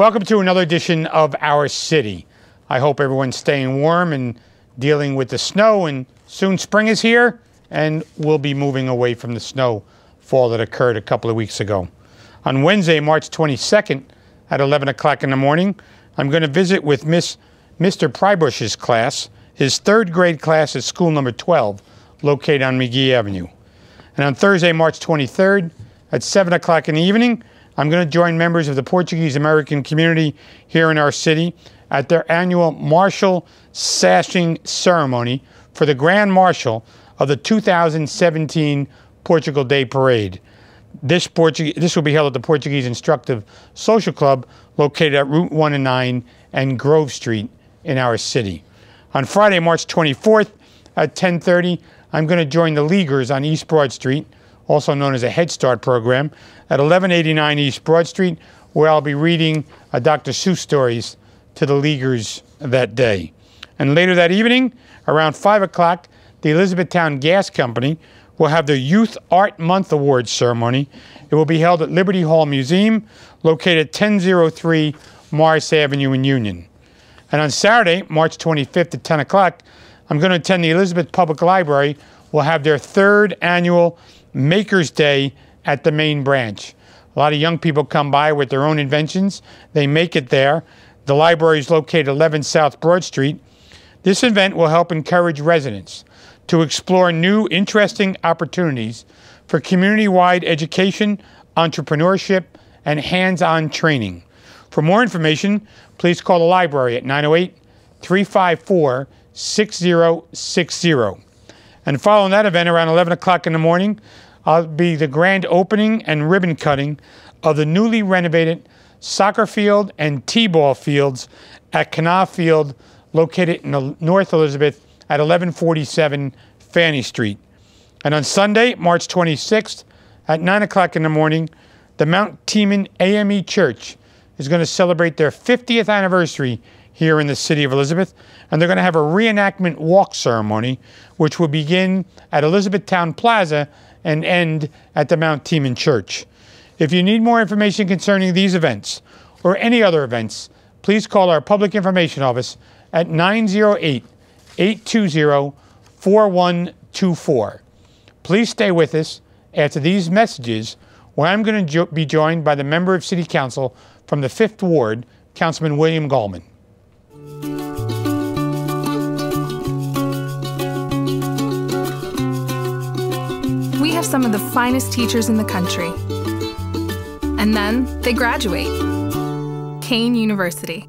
Welcome to another edition of Our City. I hope everyone's staying warm and dealing with the snow, and soon spring is here and we'll be moving away from the snowfall that occurred a couple of weeks ago. On Wednesday, March 22nd at 11 o'clock in the morning, I'm going to visit with Mr. Prybush's class, his third grade class at school number 12, located on McGee Avenue. And on Thursday, March 23rd at 7 o'clock in the evening, I'm going to join members of the Portuguese American community here in our city at their annual Marshal Sashing Ceremony for the Grand Marshal of the 2017 Portugal Day Parade. This will be held at the Portuguese Instructive Social Club located at Route 1 and 9 and Grove Street in our city. On Friday, March 24th at 10:30, I'm going to join the Leaguers on East Broad Street, also known as a Head Start program, at 1189 East Broad Street, where I'll be reading Dr. Seuss stories to the Leaguers that day. And later that evening, around 5 o'clock, the Elizabethtown Gas Company will have their Youth Art Month Awards ceremony. It will be held at Liberty Hall Museum, located at 1003 Morris Avenue in Union. And on Saturday, March 25th at 10 o'clock, I'm going to attend the Elizabeth Public Library. Will have their third annual Maker's Day at the main branch. A lot of young people come by with their own inventions. They make it there. The library is located at 11 South Broad Street. This event will help encourage residents to explore new, interesting opportunities for community-wide education, entrepreneurship, and hands-on training. For more information, please call the library at 908-354-6060. And following that event, around 11 o'clock in the morning, I'll be the grand opening and ribbon cutting of the newly renovated soccer field and t-ball fields at Canal Field, located in North Elizabeth at 1147 Fanny Street. And on Sunday, March 26th at 9 o'clock in the morning, the Mount Teeman AME Church is going to celebrate their 50th anniversary here in the city of Elizabeth, and they're going to have a reenactment walk ceremony, which will begin at Elizabethtown Plaza and end at the Mount Teeman Church. If you need more information concerning these events or any other events, please call our Public Information Office at 908-820-4124. Please stay with us after these messages, where I'm going to be joined by the member of City Council from the 5th Ward, Councilman William Gallman. We have some of the finest teachers in the country. And then they graduate. Kane University.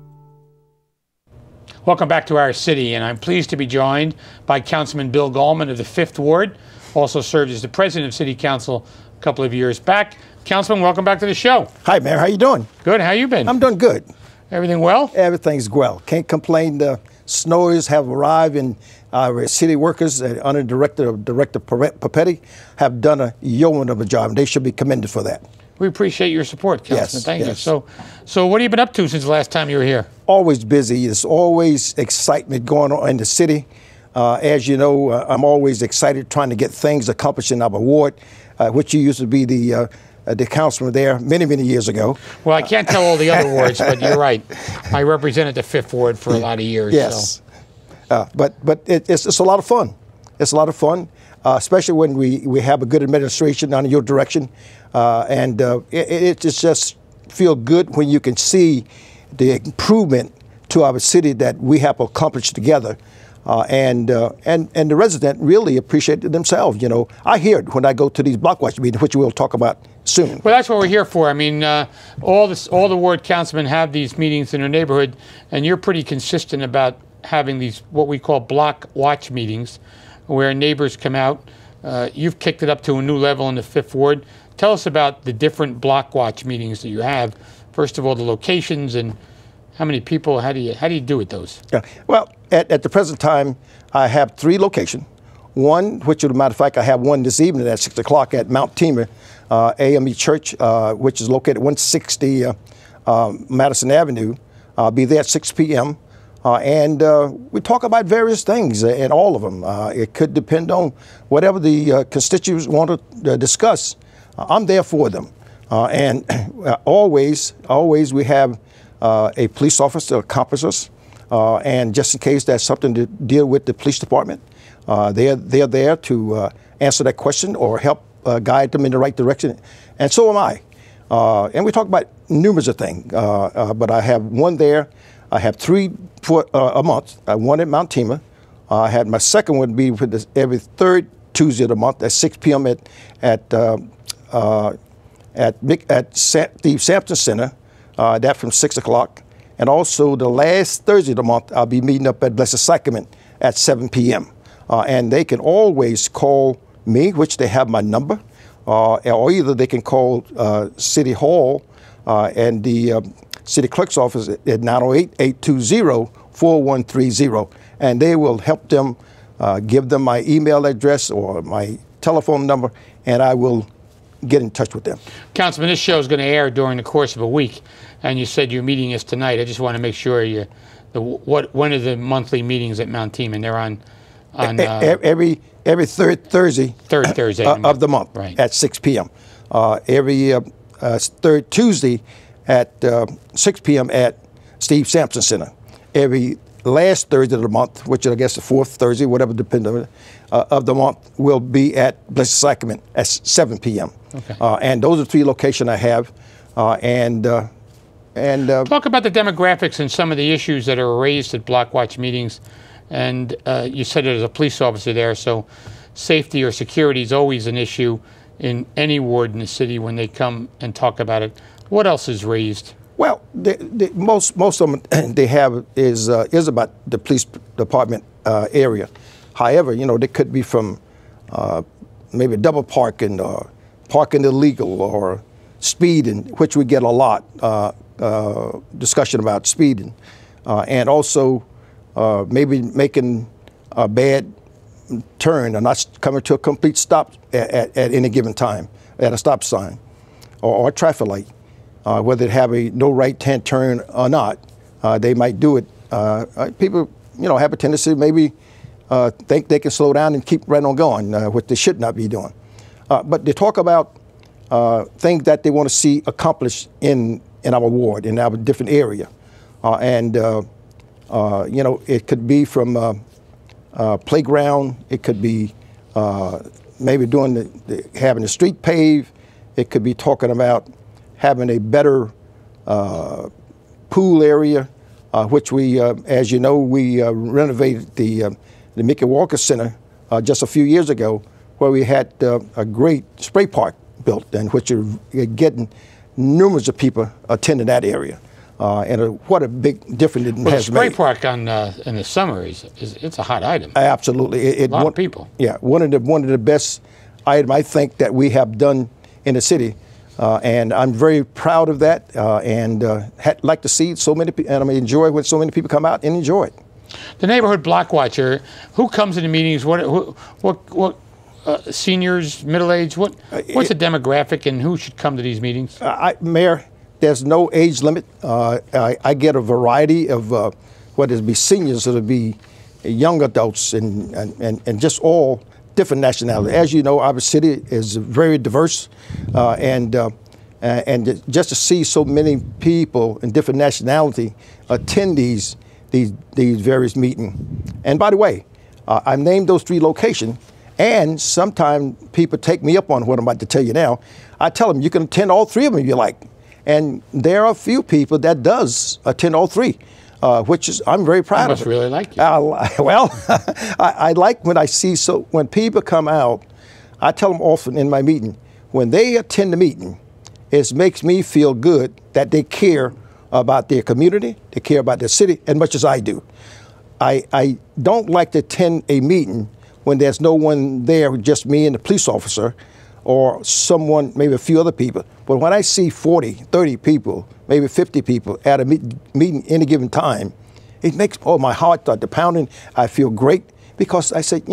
Welcome back to our city, and I'm pleased to be joined by Councilman Bill Gallman of the 5th Ward, also served as the president of City Council a couple of years back. Councilman, welcome back to the show. Hi, Mayor. How you doing? Good. How you been? I'm doing good. Everything well? Everything's well. Can't complain. The snowers have arrived, and our city workers under Director Papetti have done a yeoman of a job, and they should be commended for that. We appreciate your support, Councilman. Yes, Thank yes. you. So what have you been up to since the last time you were here? Always busy. There's always excitement going on in the city. As you know, I'm always excited trying to get things accomplished in our ward, which you used to be the councilman there many, many years ago. Well, I can't tell all the other wards, but you're right. I represented the 5th Ward for a lot of years. Yes. So. But it's a lot of fun. It's a lot of fun, especially when we have a good administration under your direction. It just feel good when you can see the improvement to our city that we have accomplished together. And the residents really appreciate it themselves. You know, I hear it when I go to these block watch meetings, which we'll talk about soon. Well, that's what we're here for. I mean, all the ward councilmen have these meetings in their neighborhood, and you're pretty consistent about having these what we call block watch meetings, where neighbors come out. You've kicked it up to a new level in the 5th Ward. Tell us about the different block watch meetings that you have. First of all, the locations and how many people. How do you do with those? Yeah. Well, at the present time, I have 3 locations. One, which, as a matter of fact, I have one this evening at 6 o'clock at Mount Teeman AME Church, which is located at 160 Madison Avenue. I'll be there at 6 p.m. And we talk about various things, and all of them. It could depend on whatever the constituents want to discuss. I'm there for them. And always we have a police officer to accomplish us. And just in case that's something to deal with the police department, they're there to answer that question or help guide them in the right direction. And so am I. And we talk about numerous of things, but I have one there. I have 3 for a month. One at Mount Tema. I had my second one be for this every third Tuesday of the month at 6 p.m. at Steve Sampson Center. That from 6 o'clock. And also the last Thursday of the month, I'll be meeting up at Blessed Sacrament at 7 p.m. And they can always call me, which they have my number, or either they can call City Hall and the City Clerk's office at 908-820-4130. And they will help them, give them my email address or my telephone number, and I will get in touch with them. Councilman, this show is going to air during the course of a week, and you said your meeting is tonight. I just want to make sure when are the monthly meetings at Mount Tema? And they're on every third Thursday. Third Thursday of the month, right, at 6 p.m. Every third Tuesday at 6 p.m. at Steve Sampson Center. Every last Thursday of the month, which I guess the fourth Thursday, whatever, depends on of the month, will be at Blessed Sacrament at 7 p.m. Okay. And those are 3 locations I have. Talk about the demographics and some of the issues that are raised at Block Watch meetings. And you said there's a police officer there, so safety or security is always an issue in any ward in the city when they come and talk about it. What else is raised? Well, most of them they have is about the police department area. However, they could be from maybe double parking or parking illegal or speeding, which we get a lot discussion about speeding, and also maybe making a bad turn or not coming to a complete stop at any given time at a stop sign or a traffic light. Whether they have a no right-hand turn or not, they might do it. People, have a tendency to maybe think they can slow down and keep right on going, which they should not be doing. But they talk about things that they want to see accomplished in our ward, in our different area. It could be from playground. It could be maybe doing having the street paved. It could be talking about having a better pool area, which we, as you know, we renovated the Mickey Walker Center just a few years ago, where we had a great spray park built, and which are getting numerous of people attending that area. What a big difference it has made. The spray park in the summer it's a hot item. Absolutely, a lot of people. Yeah, one of the best items I think that we have done in the city. And I'm very proud of that, and like to see so many people, and I enjoy when so many people come out and enjoy it. The neighborhood block watcher, who comes to the meetings? What seniors, middle age? What's the demographic, and who should come to these meetings? Mayor, there's no age limit. I get a variety of whether it be seniors or it be young adults, and just all different nationalities. As you know, our city is very diverse, and just to see so many people in different nationality attend these various meetings. And by the way, I named those 3 locations, and sometimes people take me up on what I'm about to tell you now. I tell them you can attend all 3 of them if you like, and there are a few people that does attend all 3. Which is, I'm very proud of. I must really like you. I like when I see, when people come out, I tell them often in my meeting, when they attend the meeting, it makes me feel good that they care about their community, they care about their city as much as I do. I don't like to attend a meeting when there's no one there, just me and the police officer, or someone, maybe a few other people. But when I see 40, 30 people, maybe 50 people at a meeting any given time, it makes my heart start to pounding. I feel great because I say,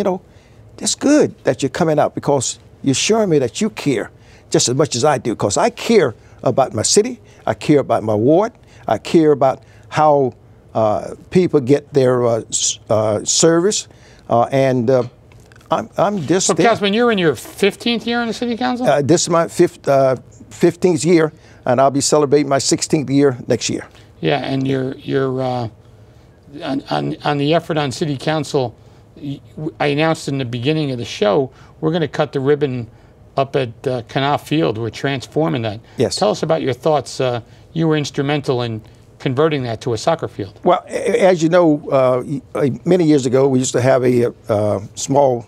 it's good that you're coming out because you're showing me that you care just as much as I do, because I care about my city, I care about my ward, I care about how people get their service, and I'm just so, Councilman, you're in your 15th year in the City Council? This is my 15th year, and I'll be celebrating my 16th year next year. Yeah, and you're on the effort on City Council. I announced in the beginning of the show we're going to cut the ribbon up at Canal Field. We're transforming that. Yes. Tell us about your thoughts. You were instrumental in converting that to a soccer field. Well, as you know, many years ago we used to have a small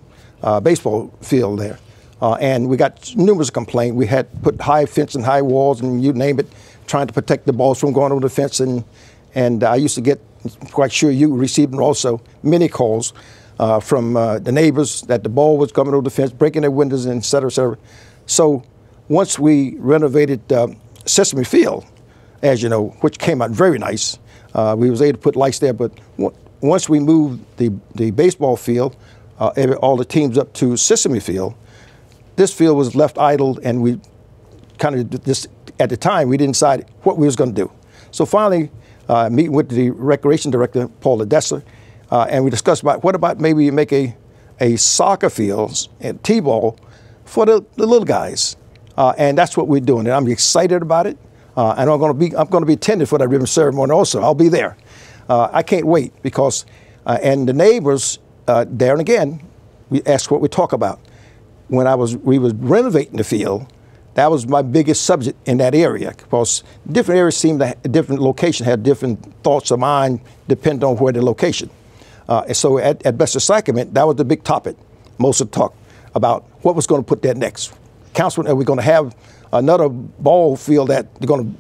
baseball field there, and we got numerous complaints. We had put high fence and high walls and you name it, trying to protect the balls from going over the fence. And I used to get, quite sure you received also, many calls from the neighbors that the ball was coming over the fence, breaking their windows, and et cetera, et cetera. So once we renovated Sesame Field, as you know, which came out very nice, we was able to put lights there. But once we moved the baseball field, all the teams up to Sesame Field, this field was left idle, and we kind of this at the time we didn't decide what we was going to do. So finally, meeting with the recreation director, Paul Ledesser, and we discussed about what about maybe you make a soccer field and t-ball for the little guys, and that's what we're doing. And I'm excited about it, and I'm going to be attending for that ribbon ceremony also. I'll be there. I can't wait because and the neighbors there and again we asked what we talk about. When we was renovating the field, that was my biggest subject in that area, because different areas seem to different location had different thoughts of mine depending on where the location. And so at Best Sacrament, that was the big topic. Most of the talk about what was going to put that next. Councilman, are we going to have another ball field that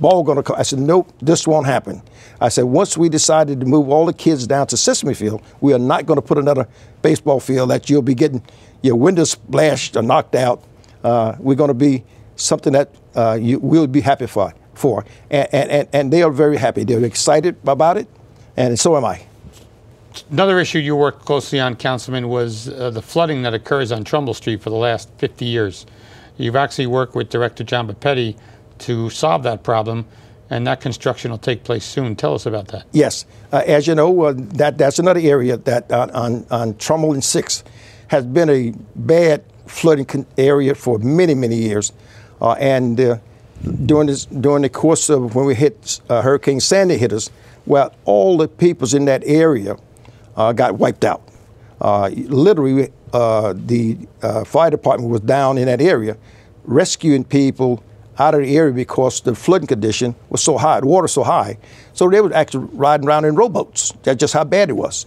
ball going to come? I said, nope, this won't happen. I said, once we decided to move all the kids down to Sesame Field, we are not going to put another baseball field that you'll be getting your windows splashed or knocked out. We're going to be something that you will be happy for. And they are very happy. They're excited about it, and so am I. Another issue you worked closely on, Councilman, was the flooding that occurs on Trumbull Street for the last 50 years. You've actually worked with Director John Papetti to solve that problem, and that construction will take place soon. Tell us about that. Yes. As you know, that's another area that on Trumbull and 6th has been a bad flooding area for many, many years. And during the course of when we hit Hurricane Sandy hit us, well, all the peoples in that area got wiped out. Literally, the fire department was down in that area, rescuing people out of the area because the flooding condition was so high, the water so high. So they were actually riding around in rowboats. That's just how bad it was.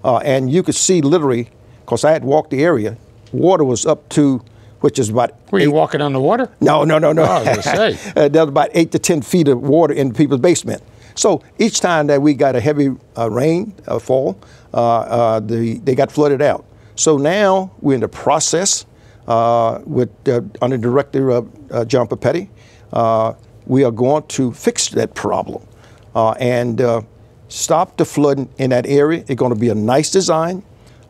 And you could see literally, because I had walked the area, water was up to, which is about. Were you walking on the water? No. Oh, I was going to say. There was about 8 to 10 feet of water in people's basement. So each time that we got a heavy rain fall, they got flooded out. So now we're in the process with under Director John Papetti. We are going to fix that problem and stop the flooding in that area. It's going to be a nice design.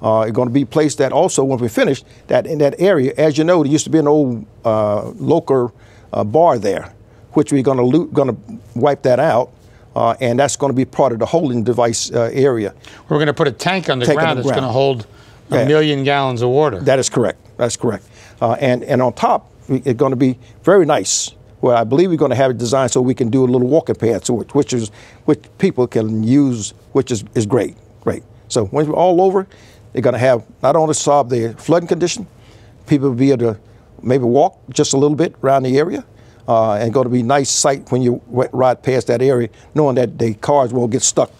It's going to be placed that also when we finish that in that area. As you know, there used to be an old local bar there, which we're going to wipe that out. And that's going to be part of the holding device area. We're going to put a tank underground that's going to hold a million gallons of water. That is correct. That's correct. And on top, it's going to be very nice. Well, I believe we're going to have it designed so we can do a little walking path to it, which people can use, which is great. Great. So when we're all over, they're going to have not only solve the flooding condition, people will be able to maybe walk just a little bit around the area. And going to be a nice sight when you ride past that area, knowing that the cars won't get stuck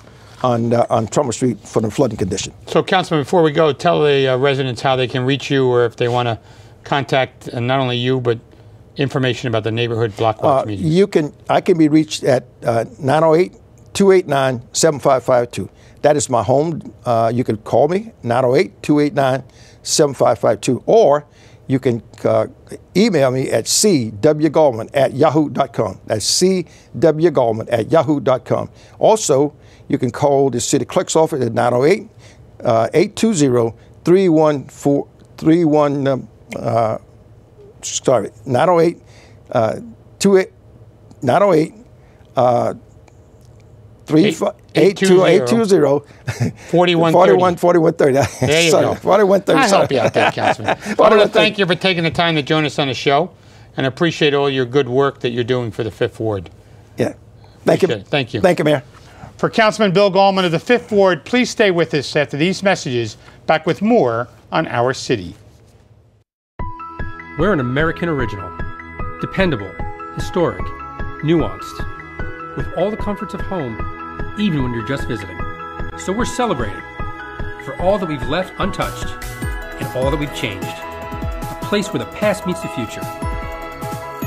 on Trumbull Street for the flooding condition. So, Councilman, before we go, tell the residents how they can reach you, or if they want to contact not only you but information about the neighborhood block watch meetings. I can be reached at 908-289-7552. That is my home. You can call me 908-289-7552, or you can email me at cwgallman@yahoo.com. That's cwgallman@yahoo.com. Also, you can call the city clerk's office at 908-820-314. 4130. There you go. 4130. I'll help you out there, Councilman. I want to thank you for taking the time to join us on the show, and appreciate all your good work that you're doing for the 5th Ward. Yeah. Thank you. Thank you. Thank you, Mayor. For Councilman Bill Gallman of the 5th Ward, please stay with us after these messages. Back with more on Our City. We're an American original. Dependable, historic, nuanced, with all the comforts of home, even when you're just visiting. So we're celebrating for all that we've left untouched and all that we've changed. A place where the past meets the future.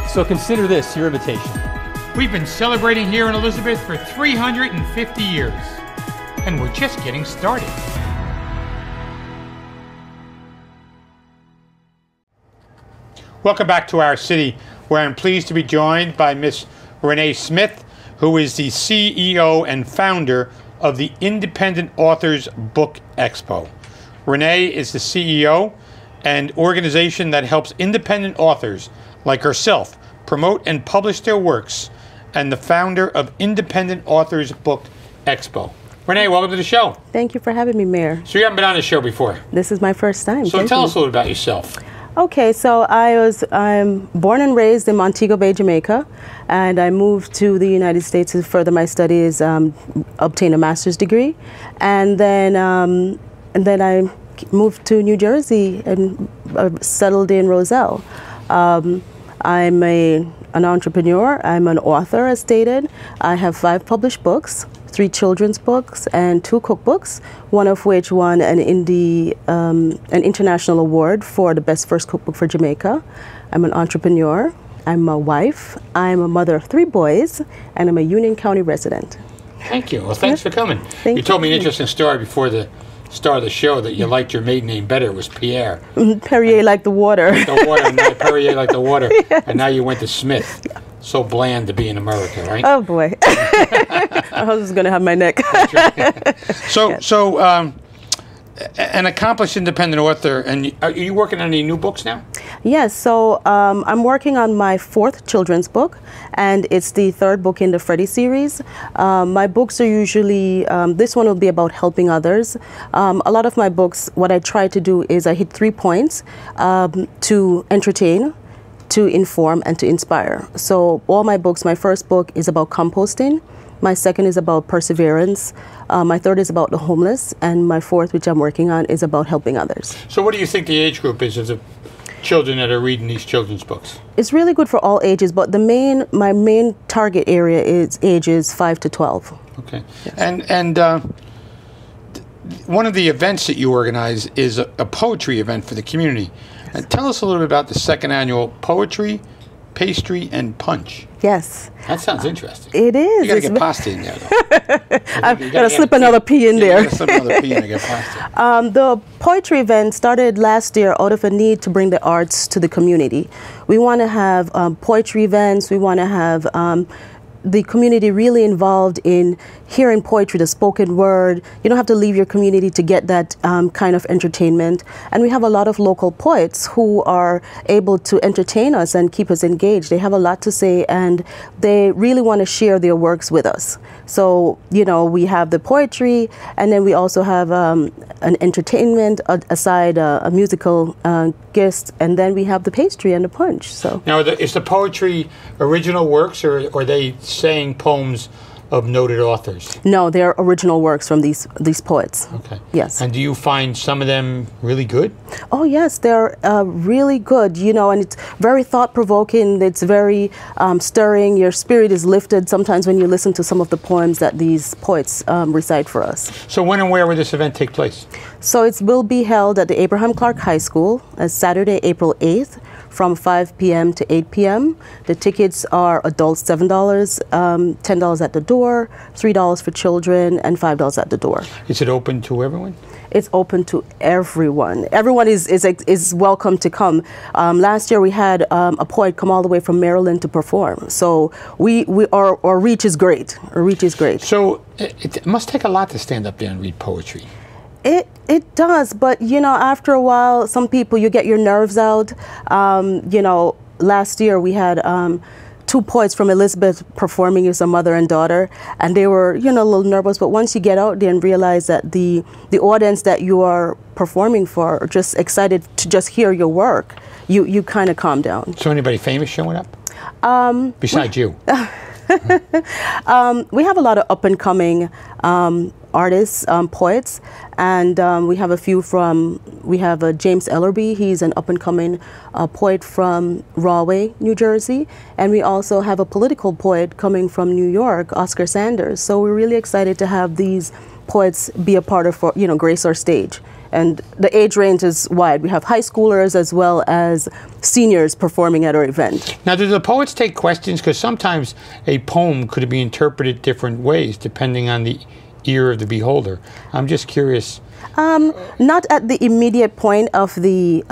So consider this your invitation. We've been celebrating here in Elizabeth for 350 years, and we're just getting started. Welcome back to Our City, where I'm pleased to be joined by Miss Renaee Smith, who is the CEO and founder of the Independent Authors Book Expo. Renaee is the CEO and organization that helps independent authors like herself promote and publish their works, and the founder of Independent Authors Book Expo. Renaee, welcome to the show. Thank you for having me, Mayor. So you haven't been on the show before? This is my first time. So tell us a little about yourself. Okay, so I'm born and raised in Montego Bay, Jamaica, and I moved to the United States to further my studies, obtain a master's degree, and then I moved to New Jersey and settled in Roselle. I'm an entrepreneur. I'm an author, as stated. I have 5 published books, 3 children's books and 2 cookbooks, one of which won an international award for the best first cookbook for Jamaica. I'm an entrepreneur. I'm a wife. I'm a mother of 3 boys, and I'm a Union County resident. Thank you. Well, thanks for coming. Thank you told me an interesting story before the start of the show that you liked your maiden name better. It was Pierre. Perrier like the water. The water, not Perrier like the water. Yes. And now you went to Smith. Yeah. So bland to be in America, right? Oh boy. My husband's gonna have my neck. So, an accomplished independent author, and are you working on any new books now? Yes, so I'm working on my 4th children's book, and it's the 3rd book in the Freddie series. My books are usually, this one will be about helping others. A lot of my books, what I try to do is I hit 3 points to entertain, to inform, and to inspire. So all my books, my first book is about composting, my second is about perseverance, my third is about the homeless, and my 4th, which I'm working on, is about helping others. So what do you think the age group is of the children that are reading these children's books? It's really good for all ages, but my main target area is ages 5 to 12. Okay. Yes. And one of the events that you organize is a poetry event for the community. And tell us a little bit about the 2nd annual Poetry, Pastry, and Punch. Yes. That sounds interesting. It is. You got to get pasta in there, though. I've got to slip another P in there. You got to slip another P in to get pasta. The poetry event started last year out of a need to bring the arts to the community. We want to have poetry events. We want to have the community really involved in hearing poetry, the spoken word. You don't have to leave your community to get that kind of entertainment. And we have a lot of local poets who are able to entertain us and keep us engaged. They have a lot to say, and they really want to share their works with us. So, you know, we have the poetry, and then we also have an entertainment, aside a musical guest, and then we have the pastry and the punch. So now, is the poetry original works, or are they saying poems of noted authors? No, they're original works from these poets. Okay. Yes. And do you find some of them really good? Oh yes, they're really good. You know, and it's very thought-provoking. It's very stirring. Your spirit is lifted sometimes when you listen to some of the poems that these poets recite for us. So when and where will this event take place? So it will be held at the Abraham Clark High School on Saturday, April 8th. From 5 p.m. to 8 p.m. The tickets are adults $7, $10 at the door, $3 for children, and $5 at the door. Is it open to everyone? It's open to everyone. Everyone is welcome to come. Last year we had a poet come all the way from Maryland to perform. So our reach is great. Our reach is great. So it must take a lot to stand up there and read poetry. It does, but you know, after a while, some people, you get your nerves out. You know, last year we had 2 poets from Elizabeth performing as a mother and daughter, and they were, you know, a little nervous. But once you get out there and realize that the audience that you are performing for are just excited to just hear your work, you kind of calm down. So anybody famous showing up? Besides you? We have a lot of up-and-coming artists, poets, and we have a few we have James Ellerby. He's an up-and-coming poet from Rahway, New Jersey, and we also have a political poet coming from New York, Oscar Sanders. So we're really excited to have these poets be a part of, grace our stage. And the age range is wide. We have high schoolers as well as seniors performing at our event. Now, do the poets take questions? Because sometimes a poem could be interpreted different ways depending on the ear of the beholder. I'm just curious. Not at the immediate point of the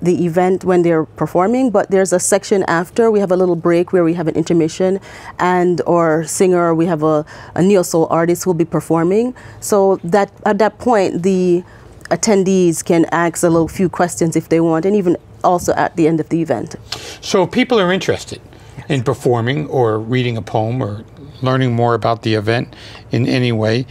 event when they're performing, but there's a section after. We have a little break where we have an intermission, and our singer, we have a neo-soul artist who will be performing. So that at that point, the attendees can ask a little few questions if they want, and even also at the end of the event. So if people are interested in performing or reading a poem or learning more about the event in any way,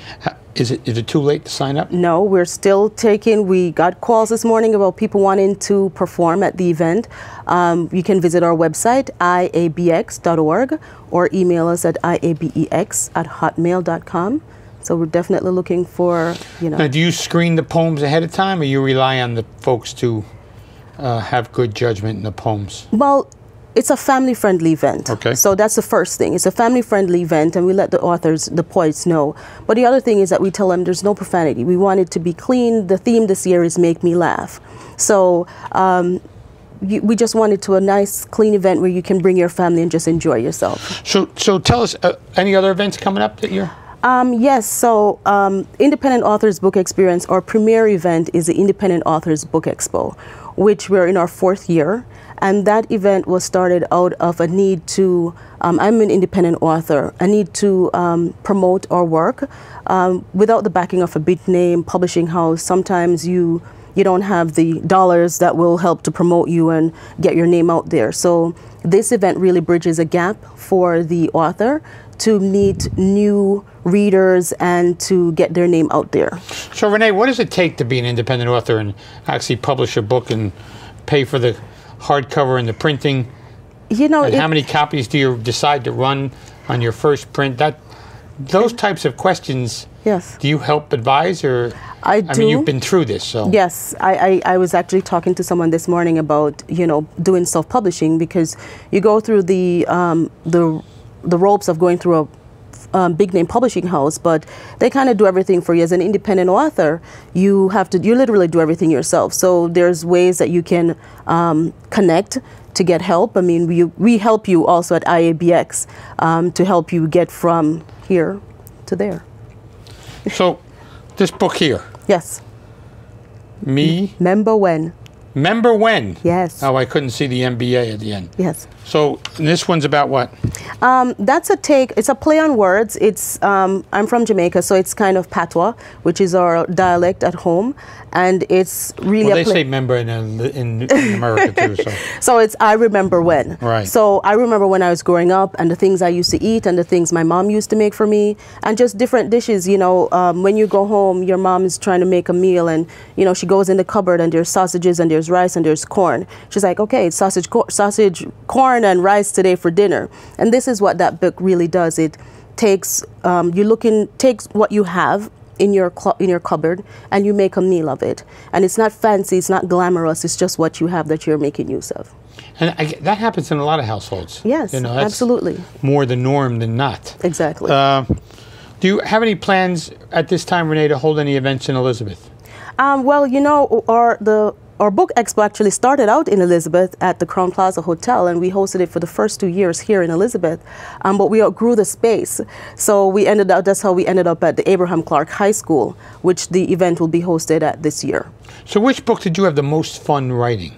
is it too late to sign up? No, we're still taking, we got calls this morning about people wanting to perform at the event. You can visit our website, IABX.org, or email us at IABEX@hotmail.com. So we're definitely looking for, Now, do you screen the poems ahead of time, or you rely on the folks to have good judgment in the poems? Well, it's a family-friendly event. Okay. So that's the first thing. It's a family-friendly event, and we let the authors, the poets know. But the other thing is that we tell them there's no profanity. We want it to be clean. The theme this year is Make Me Laugh. So we just wanted to a nice, clean event where you can bring your family and just enjoy yourself. So tell us, any other events coming up that you're... Yes, so Independent Authors Book Experience, our premier event is the Independent Authors Book Expo, which we're in our 4th year. And that event was started out of a need to, I'm an independent author, a need to promote our work. Without the backing of a big name publishing house, sometimes you don't have the dollars that will help to promote you and get your name out there. So this event really bridges a gap for the author to meet new readers and to get their name out there. So Renaee, what does it take to be an independent author and actually publish a book and pay for the hardcover and the printing? And how many copies do you decide to run on your first print? Those types of questions. Yes. Do you help advise, or I do. mean, you've been through this, so. Yes, I was actually talking to someone this morning about doing self-publishing, because you go through the ropes of going through a big name publishing house, but they kind of do everything for you. As an independent author, you literally do everything yourself. So there's ways that you can connect to get help. I mean, we help you also at IABX to help you get from here to there. So this book here. Yes. Remember When. Remember When? Yes. Oh, I couldn't see the MBA at the end. Yes. So this one's about what? It's a play on words. It's, I'm from Jamaica, so it's kind of patois, which is our dialect at home. And it's really they say member in America too. So. So it's I remember when. Right. So I remember when I was growing up, and the things I used to eat, and the things my mom used to make for me, and just different dishes. When you go home, your mom is trying to make a meal, and she goes in the cupboard, and there's sausages, and there's rice, and there's corn. She's like, okay, it's sausage, corn, and rice today for dinner. And this is what that book really does. It takes takes what you have in your cupboard, and you make a meal of it. And it's not fancy, it's not glamorous, it's just what you have that you're making use of. And that happens in a lot of households. Yes, that's absolutely. More the norm than not. Exactly. Do you have any plans at this time, Renaee, to hold any events in Elizabeth? Well, our book expo actually started out in Elizabeth at the Crown Plaza Hotel, and we hosted it for the first 2 years here in Elizabeth. But we outgrew the space, so that's how we ended up at the Abraham Clark High School, which the event will be hosted at this year. So which book did you have the most fun writing?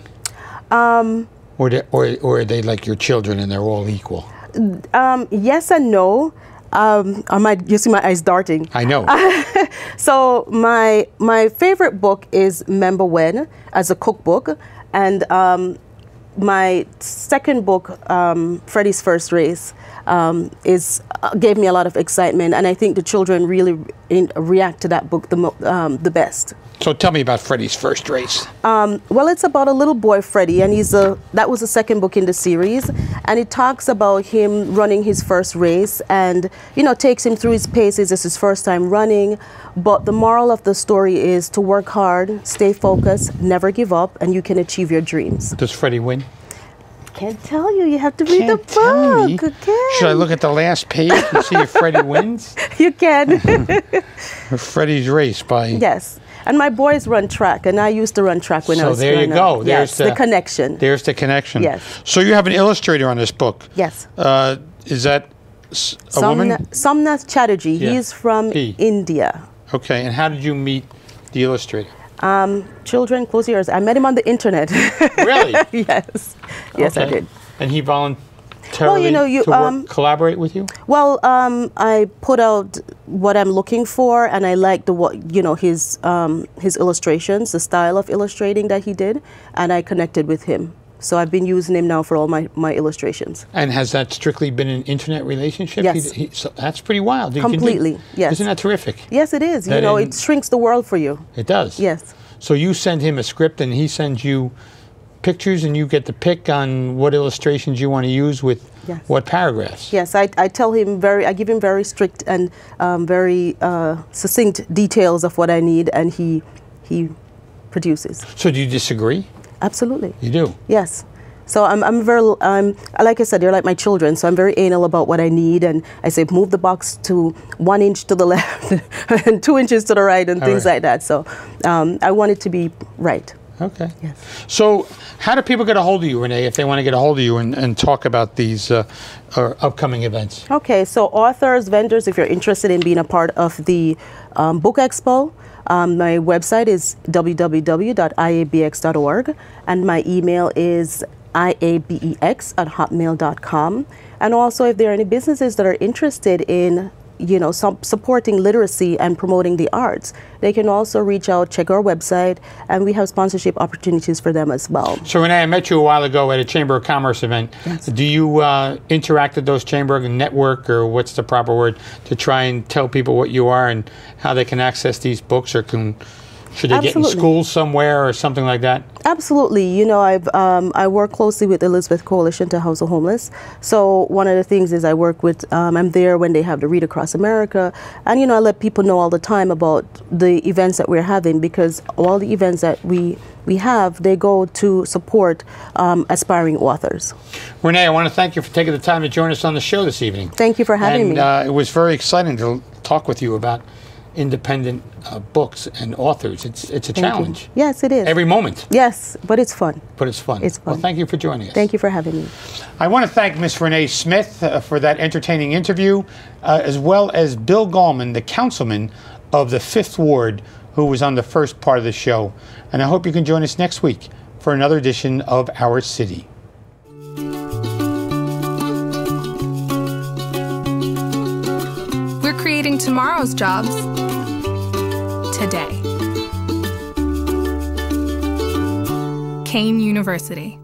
Or are they like your children and they're all equal? Yes and no. You see my eyes darting. I know. So my favorite book is Remember When, as a cookbook, and my second book, Freddie's First Race, gave me a lot of excitement, and I think the children really react to that book the best. So tell me about Freddie's First Race. Well, it's about a little boy, Freddie, and that was the second book in the series, and it talks about him running his first race, and takes him through his paces. It's his first time running, but the moral of the story is to work hard, stay focused, never give up, and you can achieve your dreams. Does Freddie win? Can't tell you. You have to read the Tell me. book. Okay. Should I look at the last page and see if Freddie wins? You can. Freddie's Race by... Yes. And my boys run track, and I used to run track when I was growing up. So there you go. There's the connection. There's the connection. Yes. So you have an illustrator on this book. Yes. Is that a woman? Somnath Chatterjee. Yeah. He's from India. Okay. And how did you meet the illustrator? Children, close your ears. I met him on the internet. Really? Yes. Yes, I did. And he voluntarily collaborate with you? Well, I put out what I'm looking for, and I like his illustrations, the style of illustrating that he did, and I connected with him. So I've been using him now for all my illustrations. And has that strictly been an internet relationship? Yes. So that's pretty wild. Completely, yes. Isn't that terrific? Yes, it is. It shrinks the world for you. It does? Yes. So you send him a script and he sends you pictures, and you get to pick on what illustrations you want to use with what paragraphs? Yes, I tell him I give him very strict and very succinct details of what I need, and he produces. So do you disagree? Absolutely. You do? Yes. So I'm very, like I said, they're like my children, so I'm very anal about what I need, and I say move the box to 1 inch to the left and 2 inches to the right and things like that. So I want it to be right. Okay. Yes. So how do people get a hold of you, Renaee, if they want to get a hold of you and talk about these upcoming events? Okay, so authors, vendors, if you're interested in being a part of the Book Expo, my website is www.iabx.org, and my email is IABEX@hotmail.com. And also, if there are any businesses that are interested in supporting literacy and promoting the arts, they can also reach out, check our website, and we have sponsorship opportunities for them as well. So Renaee, I met you a while ago at a Chamber of Commerce event. Yes. Do you interact with those chamber network, or what's the proper word, to try and tell people what you are and how they can access these books, or should they get in schools somewhere or something like that? Absolutely. I work closely with Elizabeth Coalition to House the Homeless. So one of the things is I work with, I'm there when they have the Read Across America. And, I let people know all the time about the events that we're having, because all the events that we have, they go to support aspiring authors. Renaee, I want to thank you for taking the time to join us on the show this evening. Thank you for having me. It was very exciting to talk with you about independent books and authors. It's a challenge. Yes, it is. Every moment. Yes, but it's fun. But it's fun. It's fun. Well, thank you for joining us. Thank you for having me. I want to thank Ms. Renaee Smith for that entertaining interview, as well as Bill Gallman, the councilman of the 5th Ward, who was on the first part of the show. And I hope you can join us next week for another edition of Our City. We're creating tomorrow's jobs today. Kane University.